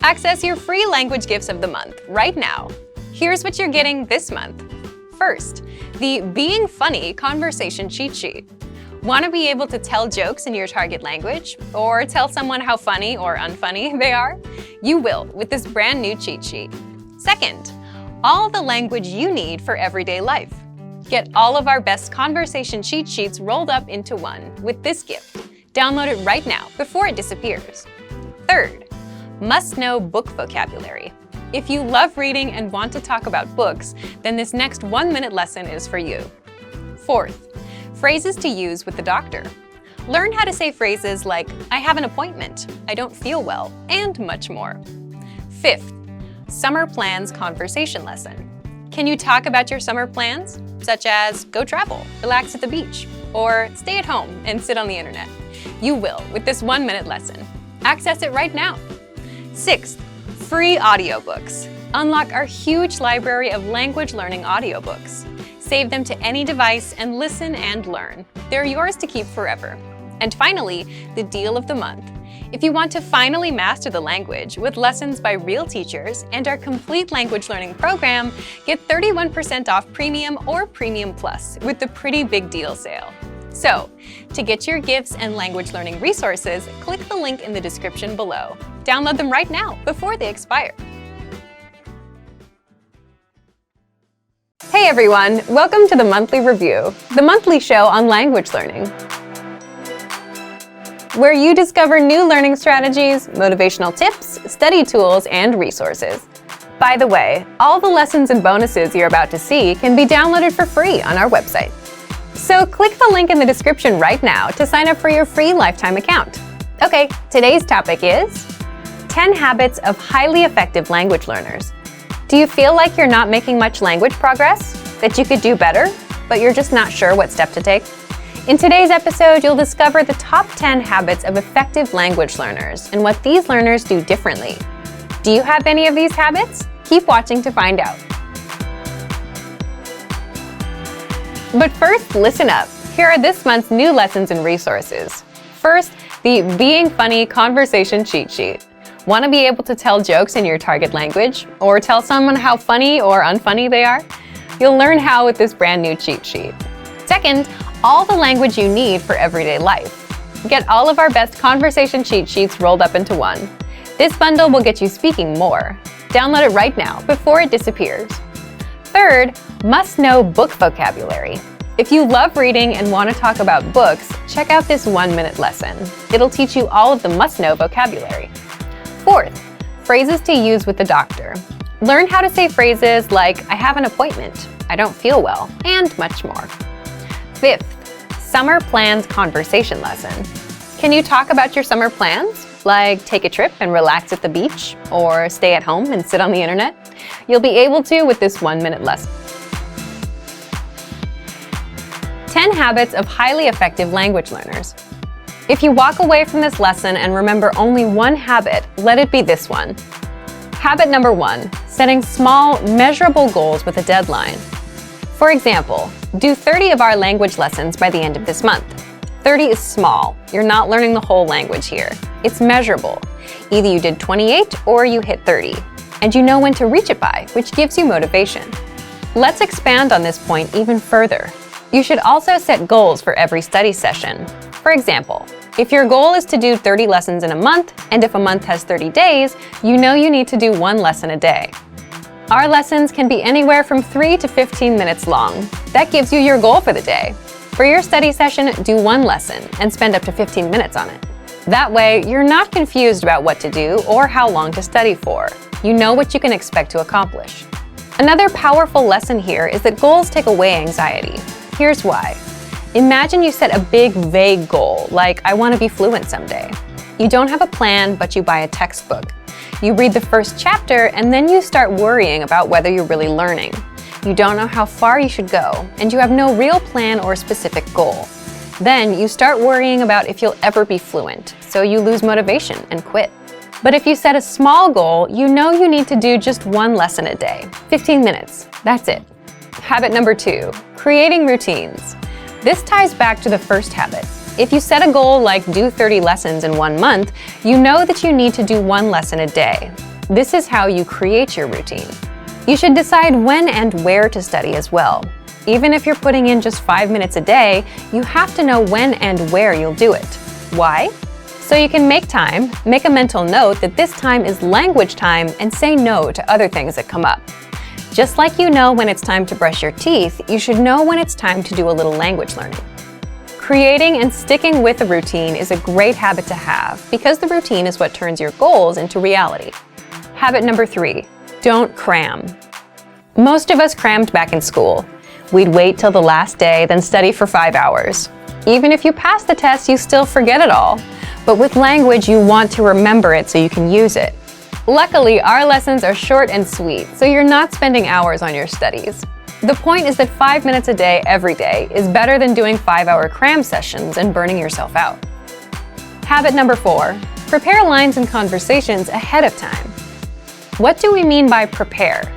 Access your free language gifts of the month right now. Here's what you're getting this month. First, the Being Funny conversation cheat sheet. Want to be able to tell jokes in your target language or tell someone how funny or unfunny they are? You will with this brand new cheat sheet. Second, all the language you need for everyday life. Get all of our best conversation cheat sheets rolled up into one with this gift. Download it right now before it disappears. Third, must-know book vocabulary. If you love reading and want to talk about books, then this next 1-minute lesson is for you. Fourth, phrases to use with the doctor. Learn how to say phrases like, I have an appointment, I don't feel well, and much more. Fifth, summer plans conversation lesson. Can you talk about your summer plans, such as go travel, relax at the beach, or stay at home and sit on the internet? You will with this 1-minute lesson. Access it right now. Sixth, free audiobooks. Unlock our huge library of language learning audiobooks. Save them to any device and listen and learn. They're yours to keep forever. And finally, the deal of the month. If you want to finally master the language with lessons by real teachers and our complete language learning program, get 31% off Premium or Premium Plus with the Pretty Big Deal sale. So, to get your gifts and language learning resources, click the link in the description below. Download them right now before they expire. Hey everyone, welcome to the Monthly Review, the monthly show on language learning, where you discover new learning strategies, motivational tips, study tools, and resources. By the way, all the lessons and bonuses you're about to see can be downloaded for free on our website. So click the link in the description right now to sign up for your free lifetime account. Okay, today's topic is 10 habits of highly effective language learners. Do you feel like you're not making much language progress? That you could do better, but you're just not sure what step to take? In today's episode, you'll discover the top 10 habits of effective language learners and what these learners do differently. Do you have any of these habits? Keep watching to find out. But first, listen up. Here are this month's new lessons and resources. First, the Being Funny conversation cheat sheet. Want to be able to tell jokes in your target language or tell someone how funny or unfunny they are? You'll learn how with this brand new cheat sheet. Second, all the language you need for everyday life. Get all of our best conversation cheat sheets rolled up into one. This bundle will get you speaking more. Download it right now before it disappears. Third, must-know book vocabulary. If you love reading and want to talk about books, check out this 1-minute lesson. It'll teach you all of the must-know vocabulary. Fourth, phrases to use with the doctor. Learn how to say phrases like, I have an appointment, I don't feel well, and much more. Fifth, summer plans conversation lesson. Can you talk about your summer plans? Like take a trip and relax at the beach, or stay at home and sit on the internet? You'll be able to with this 1-minute lesson. 10 habits of highly effective language learners. If you walk away from this lesson and remember only one habit, let it be this one. Habit number 1, setting small, measurable goals with a deadline. For example, do 30 of our language lessons by the end of this month. 30 is small. You're not learning the whole language here. It's measurable. Either you did 28 or you hit 30, and you know when to reach it by, which gives you motivation. Let's expand on this point even further. You should also set goals for every study session. For example, if your goal is to do 30 lessons in a month, and if a month has 30 days, you know you need to do 1 lesson a day. Our lessons can be anywhere from 3 to 15 minutes long. That gives you your goal for the day. For your study session, do 1 lesson and spend up to 15 minutes on it. That way, you're not confused about what to do or how long to study for. You know what you can expect to accomplish. Another powerful lesson here is that goals take away anxiety. Here's why. Imagine you set a big, vague goal, like I want to be fluent someday. You don't have a plan, but you buy a textbook. You read the first chapter, and then you start worrying about whether you're really learning. You don't know how far you should go, and you have no real plan or specific goal. Then you start worrying about if you'll ever be fluent, so you lose motivation and quit. But if you set a small goal, you know you need to do just 1 lesson a day, 15 minutes. That's it. Habit number 2, creating routines. This ties back to the first habit. If you set a goal like do 30 lessons in 1 month, you know that you need to do 1 lesson a day. This is how you create your routine. You should decide when and where to study as well. Even if you're putting in just 5 minutes a day, you have to know when and where you'll do it. Why? So you can make time, make a mental note that this time is language time, and say no to other things that come up. Just like you know when it's time to brush your teeth, you should know when it's time to do a little language learning. Creating and sticking with a routine is a great habit to have because the routine is what turns your goals into reality. Habit number 3, don't cram. Most of us crammed back in school. We'd wait till the last day, then study for 5 hours. Even if you pass the test, you still forget it all. But with language, you want to remember it so you can use it. Luckily, our lessons are short and sweet, so you're not spending hours on your studies. The point is that 5 minutes a day every day is better than doing 5-hour cram sessions and burning yourself out. Habit number 4, prepare lines and conversations ahead of time. What do we mean by prepare?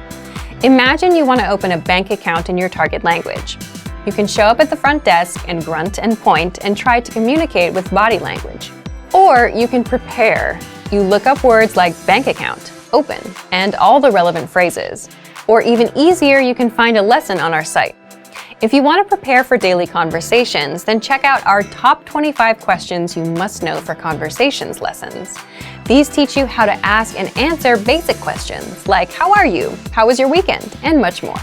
Imagine you want to open a bank account in your target language. You can show up at the front desk and grunt and point and try to communicate with body language. Or you can prepare. You look up words like bank account, open, and all the relevant phrases. Or even easier, you can find a lesson on our site. If you want to prepare for daily conversations, then check out our top 25 questions you must know for conversations lessons. These teach you how to ask and answer basic questions like how are you, how was your weekend, and much more.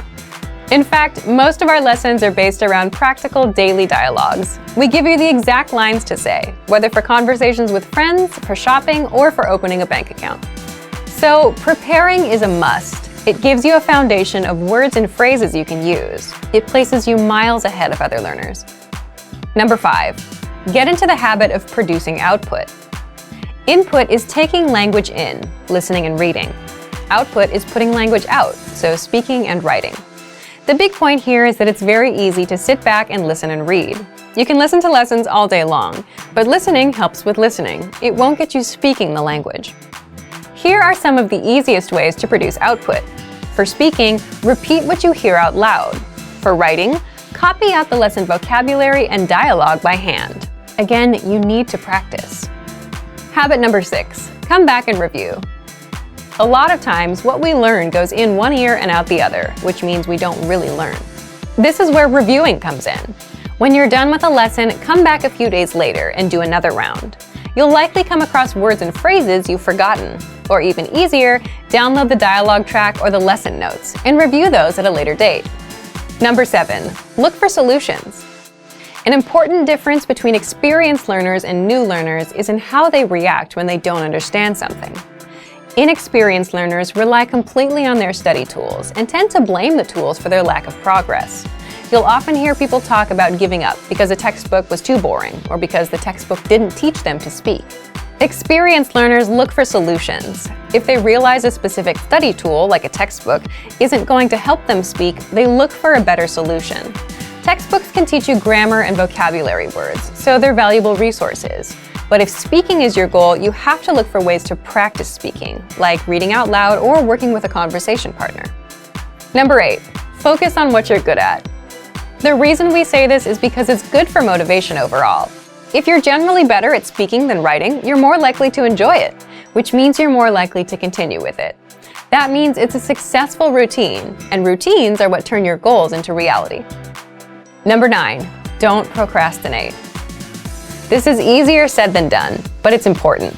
In fact, most of our lessons are based around practical daily dialogues. We give you the exact lines to say, whether for conversations with friends, for shopping, or for opening a bank account. So, preparing is a must. It gives you a foundation of words and phrases you can use. It places you miles ahead of other learners. Number 5, get into the habit of producing output. Input is taking language in, listening and reading. Output is putting language out, so speaking and writing. The big point here is that it's very easy to sit back and listen and read. You can listen to lessons all day long, but listening helps with listening. It won't get you speaking the language. Here are some of the easiest ways to produce output. For speaking, repeat what you hear out loud. For writing, copy out the lesson vocabulary and dialogue by hand. Again, you need to practice. Habit number 6, come back and review. A lot of times, what we learn goes in one ear and out the other, which means we don't really learn. This is where reviewing comes in. When you're done with a lesson, come back a few days later and do another round. You'll likely come across words and phrases you've forgotten. Or even easier, download the dialogue track or the lesson notes and review those at a later date. Number 7, look for solutions. An important difference between experienced learners and new learners is in how they react when they don't understand something. Inexperienced learners rely completely on their study tools and tend to blame the tools for their lack of progress. You'll often hear people talk about giving up because a textbook was too boring or because the textbook didn't teach them to speak. Experienced learners look for solutions. If they realize a specific study tool, like a textbook, isn't going to help them speak, they look for a better solution. Textbooks can teach you grammar and vocabulary words, so they're valuable resources. But if speaking is your goal, you have to look for ways to practice speaking, like reading out loud or working with a conversation partner. Number 8, focus on what you're good at. The reason we say this is because it's good for motivation overall. If you're generally better at speaking than writing, you're more likely to enjoy it, which means you're more likely to continue with it. That means it's a successful routine, and routines are what turn your goals into reality. Number 9, don't procrastinate. This is easier said than done, but it's important.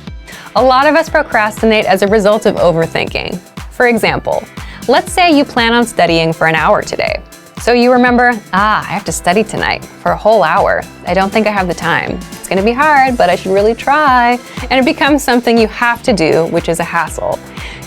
A lot of us procrastinate as a result of overthinking. For example, let's say you plan on studying for an hour today. So you remember, I have to study tonight for a whole hour. I don't think I have the time. It's going to be hard, but I should really try. And it becomes something you have to do, which is a hassle.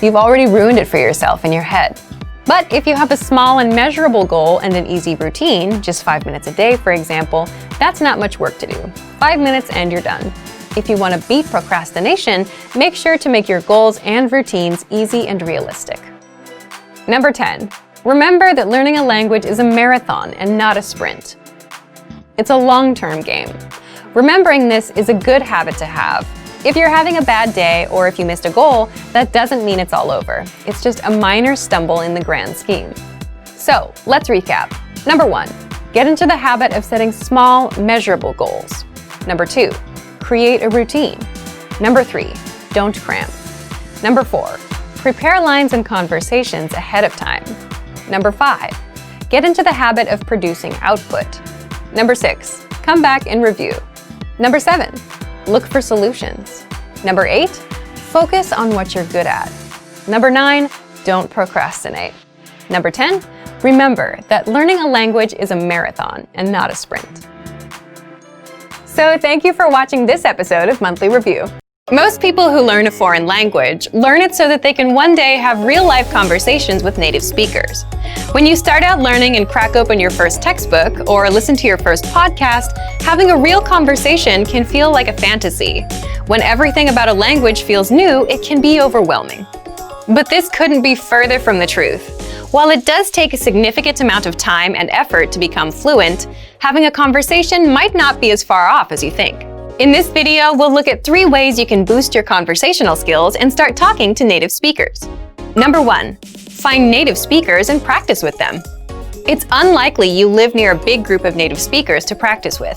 You've already ruined it for yourself in your head. But if you have a small and measurable goal and an easy routine, just 5 minutes a day, for example, that's not much work to do. 5 minutes and you're done. If you want to beat procrastination, make sure to make your goals and routines easy and realistic. Number 10, remember that learning a language is a marathon and not a sprint. It's a long-term game. Remembering this is a good habit to have. If you're having a bad day or if you missed a goal, that doesn't mean it's all over. It's just a minor stumble in the grand scheme. So, let's recap. Number 1, get into the habit of setting small, measurable goals. Number 2, create a routine. Number 3, don't cram. Number 4, Prepare lines and conversations ahead of time. Number 5. Get into the habit of producing output. Number 6. Come back and review. Number 7. Look for solutions. Number 8. Focus on what you're good at. Number 9. Don't procrastinate. Number 10. Remember that learning a language is a marathon and not a sprint. So thank you for watching this episode of Monthly Review. Most people who learn a foreign language learn it so that they can one day have real-life conversations with native speakers. When you start out learning and crack open your first textbook or listen to your first podcast, having a real conversation can feel like a fantasy. When everything about a language feels new, it can be overwhelming. But this couldn't be further from the truth. While it does take a significant amount of time and effort to become fluent, having a conversation might not be as far off as you think. In this video, we'll look at 3 ways you can boost your conversational skills and start talking to native speakers. Number 1. Find native speakers and practice with them. It's unlikely you live near a big group of native speakers to practice with.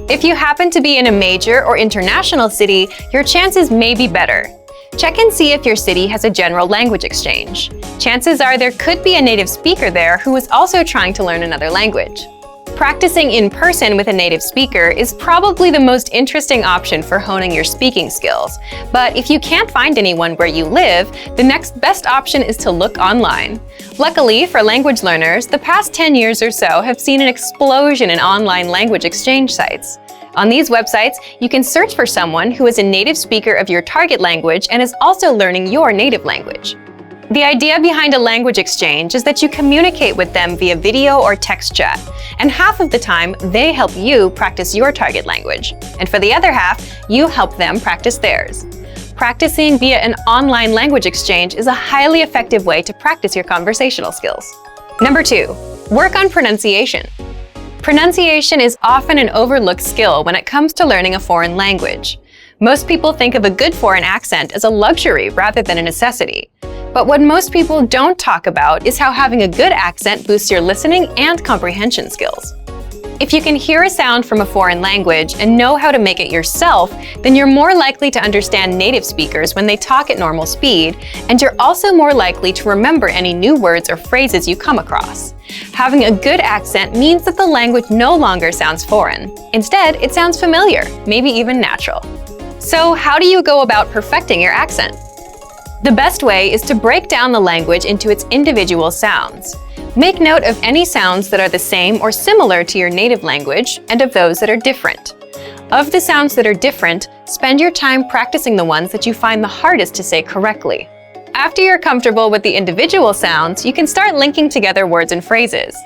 If you happen to be in a major or international city, your chances may be better. Check and see if your city has a general language exchange. Chances are there could be a native speaker there who is also trying to learn another language. Practicing in person with a native speaker is probably the most interesting option for honing your speaking skills. But if you can't find anyone where you live, the next best option is to look online. Luckily for language learners, the past 10 years or so have seen an explosion in online language exchange sites. On these websites, you can search for someone who is a native speaker of your target language and is also learning your native language. The idea behind a language exchange is that you communicate with them via video or text chat, and half of the time, they help you practice your target language. And for the other half, you help them practice theirs. Practicing via an online language exchange is a highly effective way to practice your conversational skills. Number 2. Work on pronunciation. Pronunciation is often an overlooked skill when it comes to learning a foreign language. Most people think of a good foreign accent as a luxury rather than a necessity. But what most people don't talk about is how having a good accent boosts your listening and comprehension skills. If you can hear a sound from a foreign language and know how to make it yourself, then you're more likely to understand native speakers when they talk at normal speed, and you're also more likely to remember any new words or phrases you come across. Having a good accent means that the language no longer sounds foreign. Instead, it sounds familiar, maybe even natural. So how do you go about perfecting your accent? The best way is to break down the language into its individual sounds. Make note of any sounds that are the same or similar to your native language and of those that are different. Of the sounds that are different, spend your time practicing the ones that you find the hardest to say correctly. After you're comfortable with the individual sounds, you can start linking together words and phrases.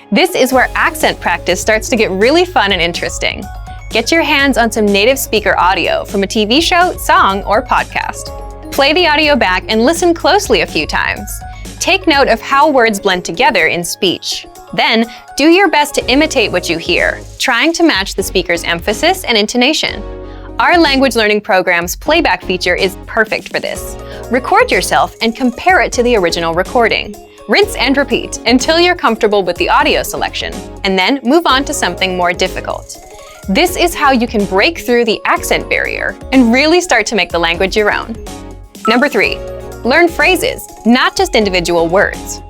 This is where accent practice starts to get really fun and interesting. Get your hands on some native speaker audio from a TV show, song, or podcast. Play the audio back and listen closely a few times. Take note of how words blend together in speech. Then, do your best to imitate what you hear, trying to match the speaker's emphasis and intonation. Our language learning program's playback feature is perfect for this. Record yourself and compare it to the original recording. Rinse and repeat until you're comfortable with the audio selection, and then move on to something more difficult. This is how you can break through the accent barrier and really start to make the language your own. Number 3. Learn phrases, not just individual words.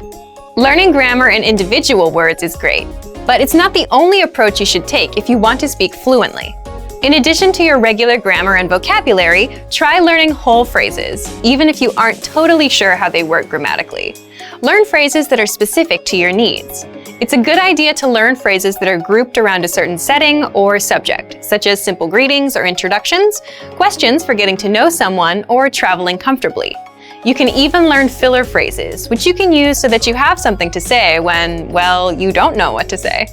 Learning grammar and individual words is great, but it's not the only approach you should take if you want to speak fluently. In addition to your regular grammar and vocabulary, try learning whole phrases, even if you aren't totally sure how they work grammatically. Learn phrases that are specific to your needs. It's a good idea to learn phrases that are grouped around a certain setting or subject, such as simple greetings or introductions, questions for getting to know someone, or traveling comfortably. You can even learn filler phrases, which you can use so that you have something to say when, well, you don't know what to say.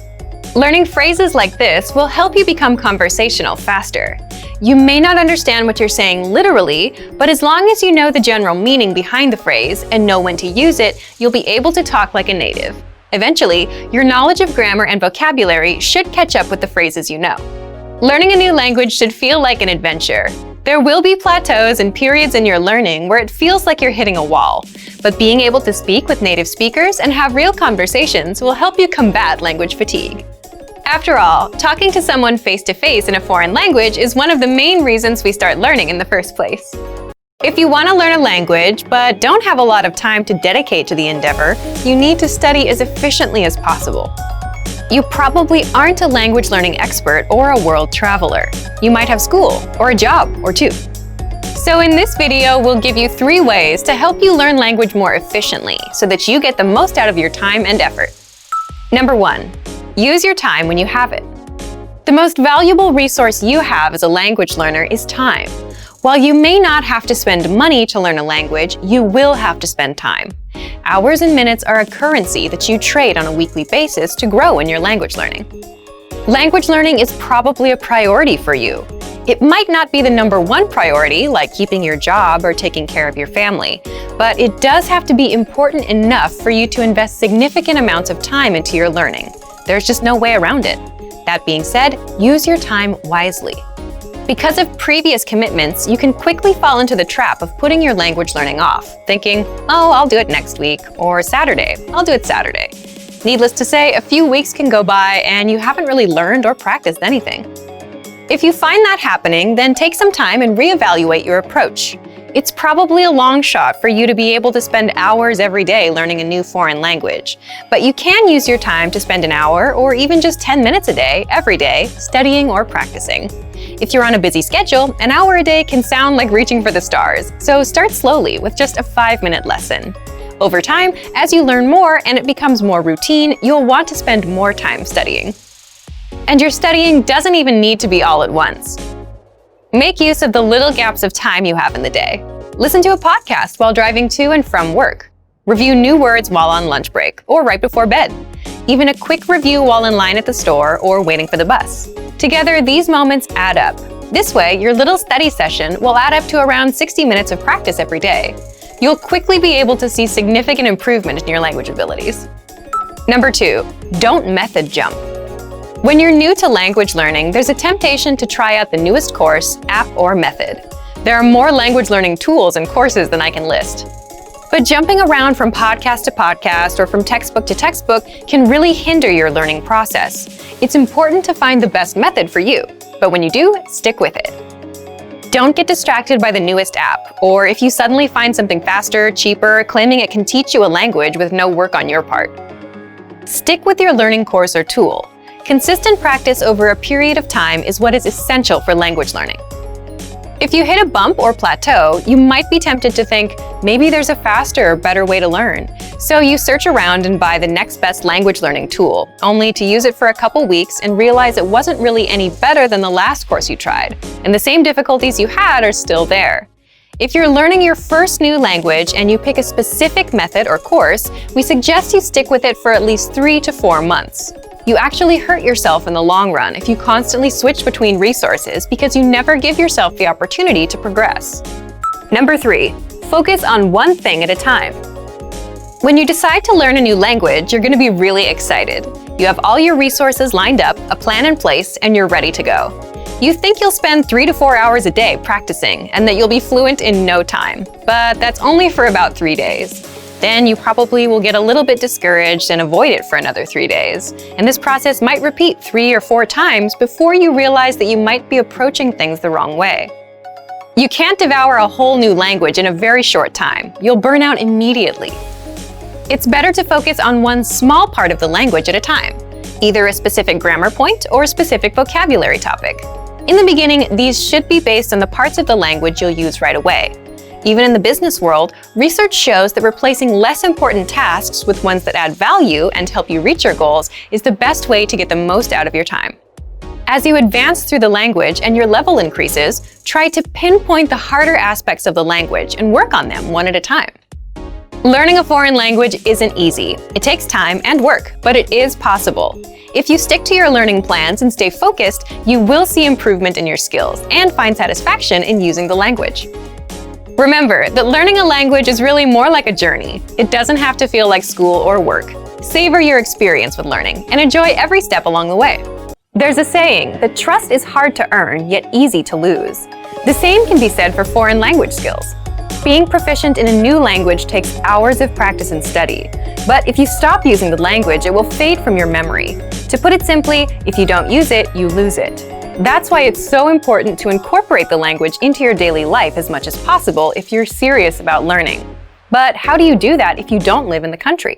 Learning phrases like this will help you become conversational faster. You may not understand what you're saying literally, but as long as you know the general meaning behind the phrase and know when to use it, you'll be able to talk like a native. Eventually, your knowledge of grammar and vocabulary should catch up with the phrases you know. Learning a new language should feel like an adventure. There will be plateaus and periods in your learning where it feels like you're hitting a wall, but being able to speak with native speakers and have real conversations will help you combat language fatigue. After all, talking to someone face-to-face in a foreign language is one of the main reasons we start learning in the first place. If you want to learn a language but don't have a lot of time to dedicate to the endeavor, you need to study as efficiently as possible. You probably aren't a language learning expert or a world traveler. You might have school or a job or two. So in this video, we'll give you 3 ways to help you learn language more efficiently so that you get the most out of your time and effort. Number 1, use your time when you have it. The most valuable resource you have as a language learner is time. While you may not have to spend money to learn a language, you will have to spend time. Hours and minutes are a currency that you trade on a weekly basis to grow in your language learning. Language learning is probably a priority for you. It might not be the number 1 priority, like keeping your job or taking care of your family, but it does have to be important enough for you to invest significant amounts of time into your learning. There's just no way around it. That being said, use your time wisely. Because of previous commitments, you can quickly fall into the trap of putting your language learning off, thinking, oh, I'll do it next week, or Saturday, I'll do it Saturday. Needless to say, a few weeks can go by and you haven't really learned or practiced anything. If you find that happening, then take some time and reevaluate your approach. It's probably a long shot for you to be able to spend hours every day learning a new foreign language, but you can use your time to spend an hour or even just 10 minutes a day, every day, studying or practicing. If you're on a busy schedule, an hour a day can sound like reaching for the stars, so start slowly with just a 5-minute lesson. Over time, as you learn more and it becomes more routine, you'll want to spend more time studying. And your studying doesn't even need to be all at once. Make use of the little gaps of time you have in the day. Listen to a podcast while driving to and from work. Review new words while on lunch break or right before bed. Even a quick review while in line at the store or waiting for the bus. Together, these moments add up. This way, your little study session will add up to around 60 minutes of practice every day. You'll quickly be able to see significant improvement in your language abilities. Number 2, don't method jump. When you're new to language learning, there's a temptation to try out the newest course, app, or method. There are more language learning tools and courses than I can list. But jumping around from podcast to podcast or from textbook to textbook can really hinder your learning process. It's important to find the best method for you, but when you do, stick with it. Don't get distracted by the newest app, or if you suddenly find something faster, cheaper, claiming it can teach you a language with no work on your part. Stick with your learning course or tool. Consistent practice over a period of time is what is essential for language learning. If you hit a bump or plateau, you might be tempted to think, maybe there's a faster or better way to learn. So you search around and buy the next best language learning tool, only to use it for a couple weeks and realize it wasn't really any better than the last course you tried, and the same difficulties you had are still there. If you're learning your first new language and you pick a specific method or course, we suggest you stick with it for at least 3 to 4 months. You actually hurt yourself in the long run if you constantly switch between resources because you never give yourself the opportunity to progress. Number 3, focus on one thing at a time. When you decide to learn a new language, you're going to be really excited. You have all your resources lined up, a plan in place, and you're ready to go. You think you'll spend 3 to 4 hours a day practicing and that you'll be fluent in no time, but that's only for about 3 days. Then you probably will get a little bit discouraged and avoid it for another 3 days. And this process might repeat 3 or 4 times before you realize that you might be approaching things the wrong way. You can't devour a whole new language in a very short time. You'll burn out immediately. It's better to focus on one small part of the language at a time, either a specific grammar point or a specific vocabulary topic. In the beginning, these should be based on the parts of the language you'll use right away. Even in the business world, research shows that replacing less important tasks with ones that add value and help you reach your goals is the best way to get the most out of your time. As you advance through the language and your level increases, try to pinpoint the harder aspects of the language and work on them one at a time. Learning a foreign language isn't easy. It takes time and work, but it is possible. If you stick to your learning plans and stay focused, you will see improvement in your skills and find satisfaction in using the language. Remember that learning a language is really more like a journey. It doesn't have to feel like school or work. Savor your experience with learning and enjoy every step along the way. There's a saying that trust is hard to earn, yet easy to lose. The same can be said for foreign language skills. Being proficient in a new language takes hours of practice and study. But if you stop using the language, it will fade from your memory. To put it simply, if you don't use it, you lose it. That's why it's so important to incorporate the language into your daily life as much as possible if you're serious about learning. But how do you do that if you don't live in the country?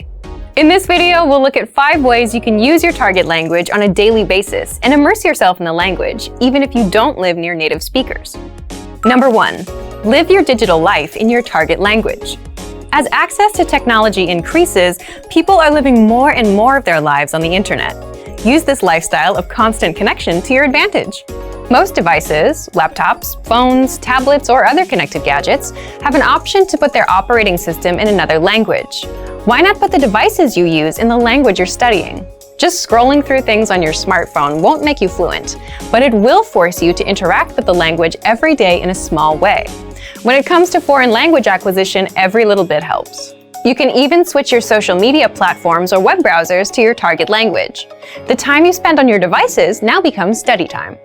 In this video, we'll look at 5 ways you can use your target language on a daily basis and immerse yourself in the language, even if you don't live near native speakers. Number 1. Live your digital life in your target language. As access to technology increases, people are living more and more of their lives on the internet. Use this lifestyle of constant connection to your advantage. Most devices, laptops, phones, tablets, or other connected gadgets, have an option to put their operating system in another language. Why not put the devices you use in the language you're studying? Just scrolling through things on your smartphone won't make you fluent, but it will force you to interact with the language every day in a small way. When it comes to foreign language acquisition, every little bit helps. You can even switch your social media platforms or web browsers to your target language. The time you spend on your devices now becomes study time.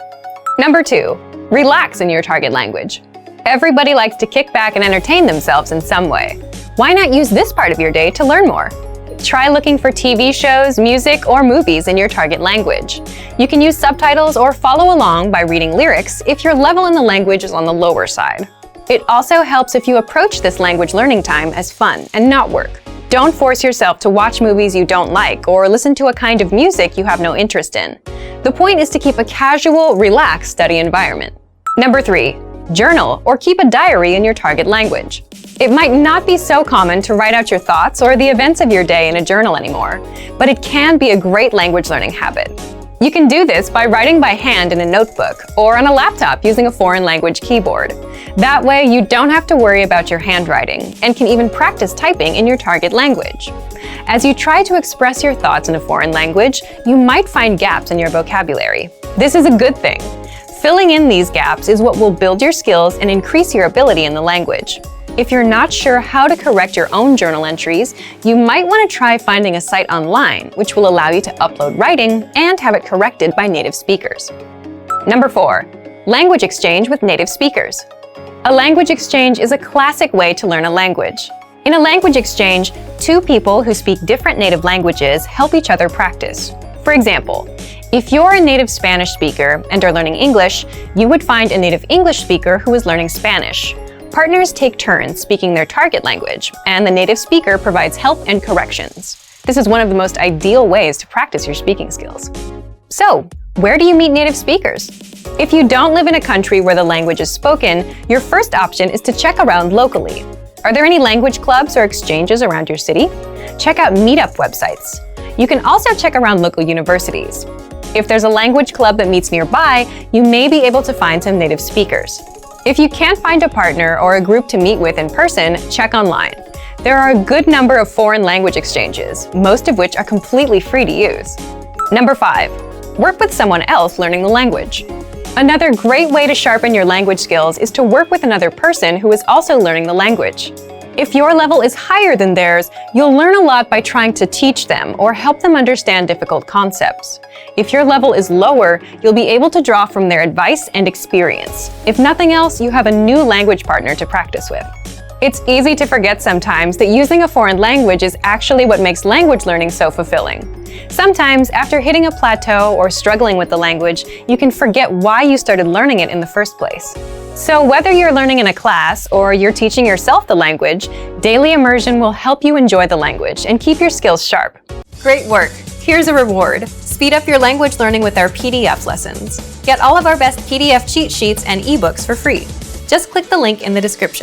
Number 2. Relax in your target language. Everybody likes to kick back and entertain themselves in some way. Why not use this part of your day to learn more? Try looking for TV shows, music, or movies in your target language. You can use subtitles or follow along by reading lyrics if your level in the language is on the lower side. It also helps if you approach this language learning time as fun and not work. Don't force yourself to watch movies you don't like or listen to a kind of music you have no interest in. The point is to keep a casual, relaxed study environment. Number 3. Journal or keep a diary in your target language. It might not be so common to write out your thoughts or the events of your day in a journal anymore, but it can be a great language learning habit. You can do this by writing by hand in a notebook or on a laptop using a foreign language keyboard. That way, you don't have to worry about your handwriting and can even practice typing in your target language. As you try to express your thoughts in a foreign language, you might find gaps in your vocabulary. This is a good thing. Filling in these gaps is what will build your skills and increase your ability in the language. If you're not sure how to correct your own journal entries, you might want to try finding a site online which will allow you to upload writing and have it corrected by native speakers. Number 4. Language exchange with native speakers. A language exchange is a classic way to learn a language. In a language exchange, 2 people who speak different native languages help each other practice. For example, if you're a native Spanish speaker and are learning English, you would find a native English speaker who is learning Spanish. Partners take turns speaking their target language, and the native speaker provides help and corrections. This is one of the most ideal ways to practice your speaking skills. So, where do you meet native speakers? If you don't live in a country where the language is spoken, your first option is to check around locally. Are there any language clubs or exchanges around your city? Check out meetup websites. You can also check around local universities. If there's a language club that meets nearby, you may be able to find some native speakers. If you can't find a partner or a group to meet with in person, check online. There are a good number of foreign language exchanges, most of which are completely free to use. Number 5. Work with someone else learning the language. Another great way to sharpen your language skills is to work with another person who is also learning the language. If your level is higher than theirs, you'll learn a lot by trying to teach them or help them understand difficult concepts. If your level is lower, you'll be able to draw from their advice and experience. If nothing else, you have a new language partner to practice with. It's easy to forget sometimes that using a foreign language is actually what makes language learning so fulfilling. Sometimes, after hitting a plateau or struggling with the language, you can forget why you started learning it in the first place. So whether you're learning in a class or you're teaching yourself the language, daily immersion will help you enjoy the language and keep your skills sharp. Great work! Here's a reward. Speed up your language learning with our PDF lessons. Get all of our best PDF cheat sheets and ebooks for free. Just click the link in the description.